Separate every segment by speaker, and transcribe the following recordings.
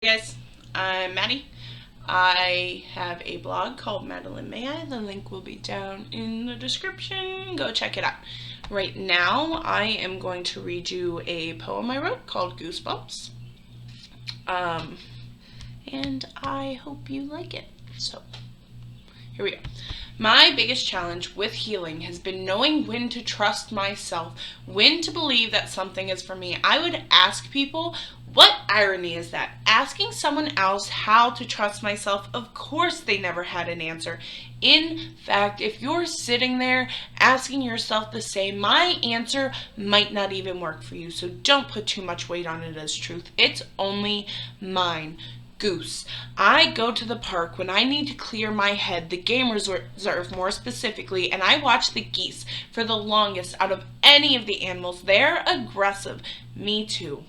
Speaker 1: Hey guys, I'm Maddie. I have a blog called Madeline. The link will be down in the description. Go check it out. Right now, I am going to read you a poem I wrote called Goosebumps. And I hope you like it. So, here we go. My biggest challenge with healing has been knowing when to trust myself, when to believe that something is for me. I would ask people, what irony is that? Asking someone else how to trust myself, of course they never had an answer. In fact, if you're sitting there asking yourself the same, my answer might not even work for you. So don't put too much weight on it as truth. It's only mine. Goose. I go to the park when I need to clear my head, the game reserve more specifically, and I watch the geese for the longest out of any of the animals. They're aggressive. Me too.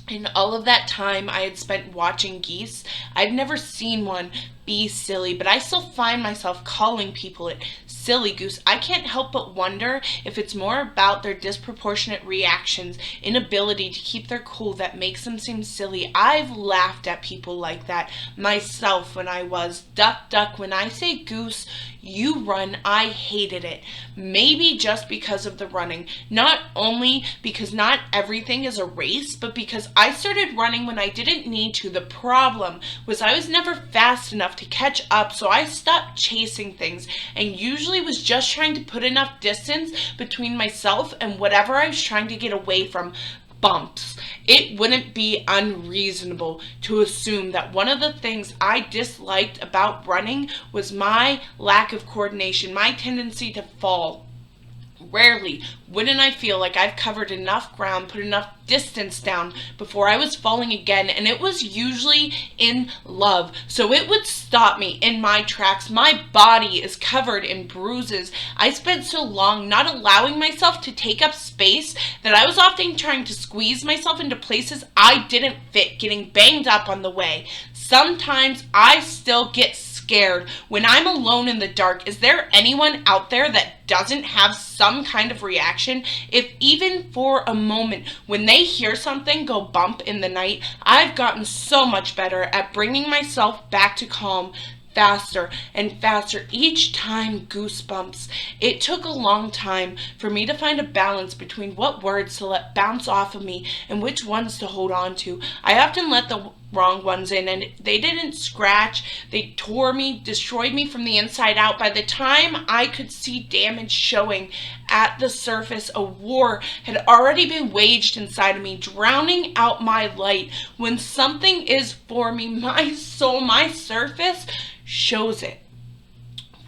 Speaker 1: In all of that time I had spent watching geese, I'd never seen one be silly, but I still find myself calling people it silly goose. I can't help but wonder if it's more about their disproportionate reactions, inability to keep their cool that makes them seem silly. I've laughed at people like that myself when I was duck, duck. When I say goose, you run. I hated it. Maybe just because of the running. Not only because not everything is a race, but because I started running when I didn't need to. The problem was I was never fast enough to catch up, so I stopped chasing things and usually was just trying to put enough distance between myself and whatever I was trying to get away from. Bumps. It wouldn't be unreasonable to assume that one of the things I disliked about running was my lack of coordination, my tendency to fall. Rarely wouldn't I feel like I've covered enough ground, put enough distance down before I was falling again, and it was usually in love. So it would stop me in my tracks. My body is covered in bruises. I spent so long not allowing myself to take up space that I was often trying to squeeze myself into places I didn't fit, getting banged up on the way. Sometimes I still get scared when I'm alone in the dark. Is there anyone out there that doesn't have some kind of reaction? If even for a moment, when they hear something go bump in the night, I've gotten so much better at bringing myself back to calm faster and faster each time. Goosebumps. It took a long time for me to find a balance between what words to let bounce off of me and which ones to hold on to. I often let the wrong ones in, and they didn't scratch. They tore me, destroyed me from the inside out. By the time I could see damage showing at the surface, a war had already been waged inside of me, drowning out my light. When something is for me, my soul, my surface shows it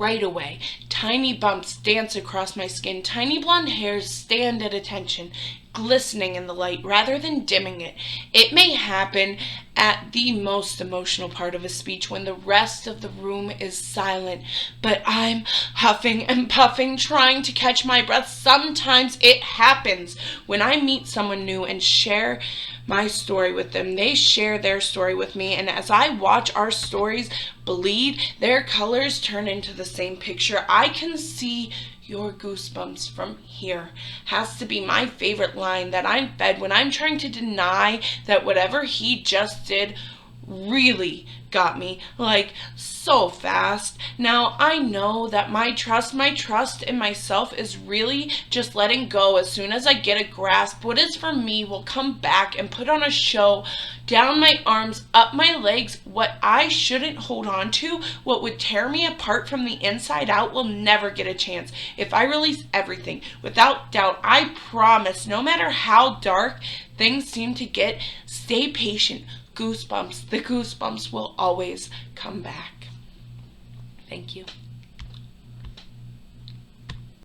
Speaker 1: right away. Tiny bumps dance across my skin. Tiny blonde hairs stand at attention, glistening in the light rather than dimming it. It may happen at the most emotional part of a speech when the rest of the room is silent, but I'm huffing and puffing, trying to catch my breath. Sometimes it happens when I meet someone new and share my story with them. They share their story with me, and as I watch our stories bleed, their colors turn into the same picture. I can see your goosebumps from here. Has to be my favorite line that I'm fed when I'm trying to deny that whatever he just did really got me, like so fast. Now I know that my trust in myself is really just letting go. As soon as I get a grasp, what is for me will come back and put on a show. Down my arms, up my legs. What I shouldn't hold on to, what would tear me apart from the inside out, will never get a chance if I release everything. Without doubt, I promise, no matter how dark things seem to get, stay patient. Goosebumps, the goosebumps will always come back. Thank you.